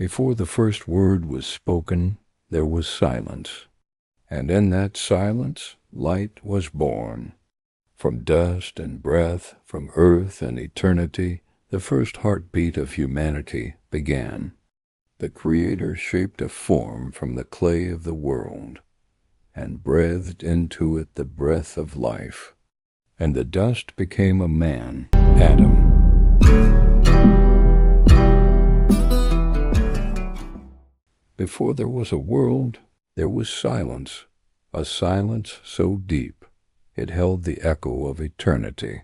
Before the first word was spoken, there was silence, and in that silence light was born. From dust and breath, from earth and eternity, the first heartbeat of humanity began. The Creator shaped a form from the clay of the world, and breathed into it the breath of life. And the dust became a man, Adam. Before there was a world, there was silence, a silence so deep it held the echo of eternity.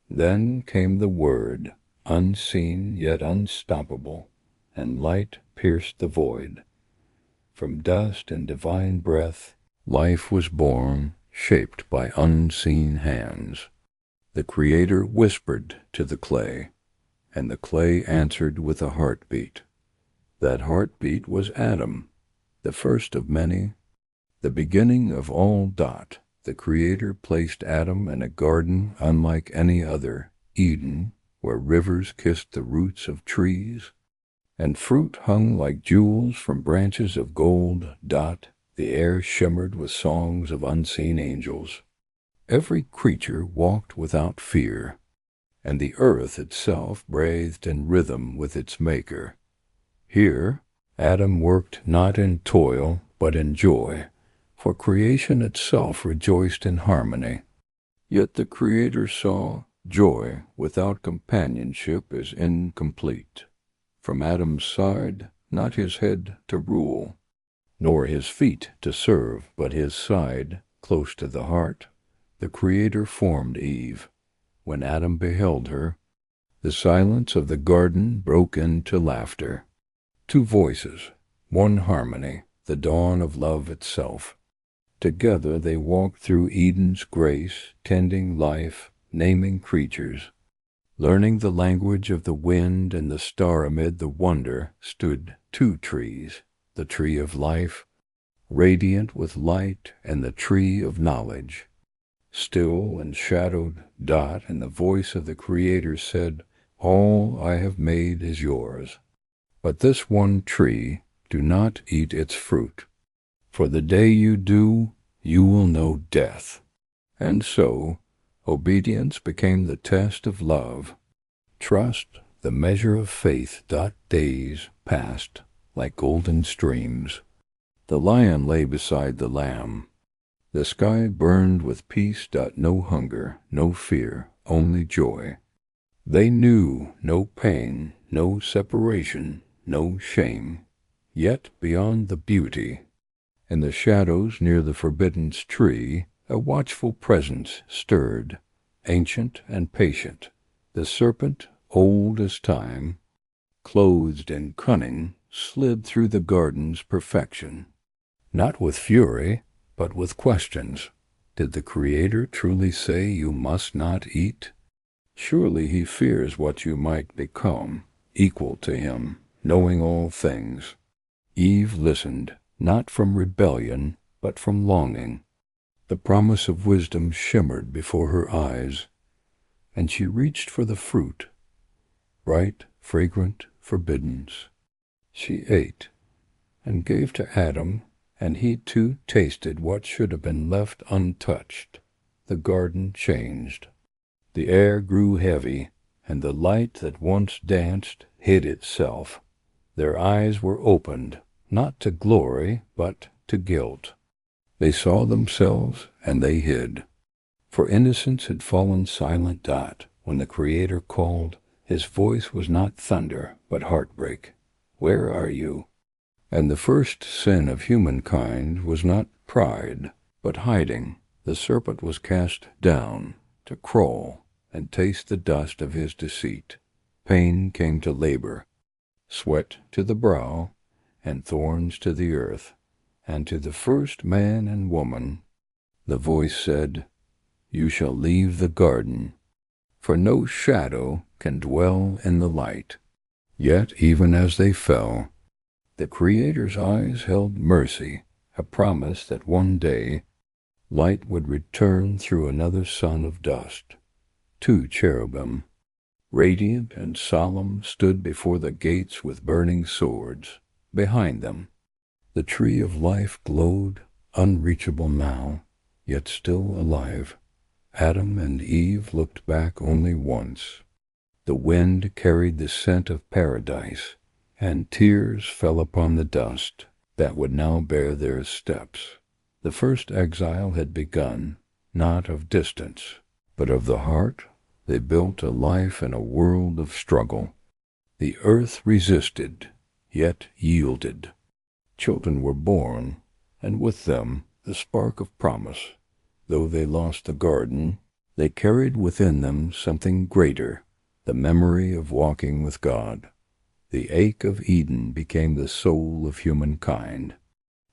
Then came the Word, unseen yet unstoppable, and light pierced the void. From dust and divine breath, life was born, shaped by unseen hands. The Creator whispered to the clay, and the clay answered with a heartbeat. That heartbeat was Adam, the first of many, the beginning of all. The Creator placed Adam in a garden unlike any other, Eden, where rivers kissed the roots of trees, and fruit hung like jewels from branches of gold. The air shimmered with songs of unseen angels. Every creature walked without fear, and the earth itself breathed in rhythm with its Maker. Here, Adam worked not in toil, but in joy, for creation itself rejoiced in harmony. Yet the Creator saw joy without companionship is incomplete. From Adam's side, not his head to rule, nor his feet to serve, but his side, close to the heart, the Creator formed Eve. When Adam beheld her, the silence of the garden broke into laughter. Two voices, one harmony, the dawn of love itself. Together they walked through Eden's grace, tending life, naming creatures. Learning the language of the wind and the star amid the wonder stood two trees, the tree of life, radiant with light, and the tree of knowledge. Still and shadowed, and the voice of the Creator said, "All I have made is yours. But this one tree, do not eat its fruit, for the day you do, you will know death." And so, obedience became the test of love. Trust, the measure of faith. Days passed like golden streams. The lion lay beside the lamb. The sky burned with peace. No hunger, no fear, only joy. They knew no pain, no separation, no shame. Yet beyond the beauty, in the shadows near the forbidden tree, a watchful presence stirred, ancient and patient. The serpent, old as time, clothed in cunning, slid through the garden's perfection. Not with fury, but with questions. Did the Creator truly say you must not eat? Surely he fears what you might become, equal to him, knowing all things. Eve listened, not from rebellion, but from longing. The promise of wisdom shimmered before her eyes, and she reached for the fruit, bright, fragrant, forbiddance. She ate, and gave to Adam, and he too tasted what should have been left untouched. The garden changed. The air grew heavy, and the light that once danced hid itself. Their eyes were opened, not to glory, but to guilt. They saw themselves, and they hid. For innocence had fallen silent. When the Creator called, his voice was not thunder, but heartbreak. Where are you? And the first sin of humankind was not pride, but hiding. The serpent was cast down, to crawl, and taste the dust of his deceit. Pain came to labor, sweat to the brow, and thorns to the earth. And to the first man and woman, the voice said, "You shall leave the garden, for no shadow can dwell in the light." Yet even as they fell, the Creator's eyes held mercy, a promise that one day light would return through another son of dust. Two cherubim, radiant and solemn, stood before the gates with burning swords. Behind them, the tree of life glowed, unreachable now, yet still alive. Adam and Eve looked back only once. The wind carried the scent of paradise, and tears fell upon the dust that would now bear their steps. The first exile had begun, not of distance, but of the heart. They built a life in a world of struggle. The earth resisted, yet yielded. Children were born, and with them the spark of promise. Though they lost the garden, they carried within them something greater, the memory of walking with God. The ache of Eden became the soul of humankind.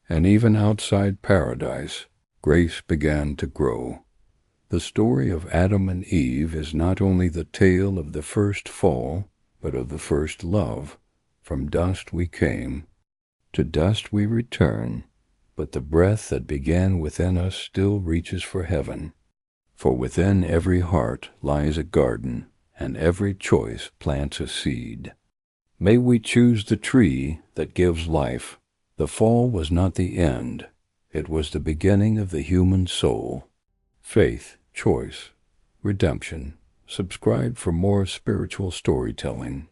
And even outside paradise, grace began to grow. The story of Adam and Eve is not only the tale of the first fall, but of the first love. From dust we came, to dust we return, but the breath that began within us still reaches for heaven. For within every heart lies a garden, and every choice plants a seed. May we choose the tree that gives life. The fall was not the end. It was the beginning of the human soul. Faith, choice, redemption. Subscribe for more spiritual storytelling.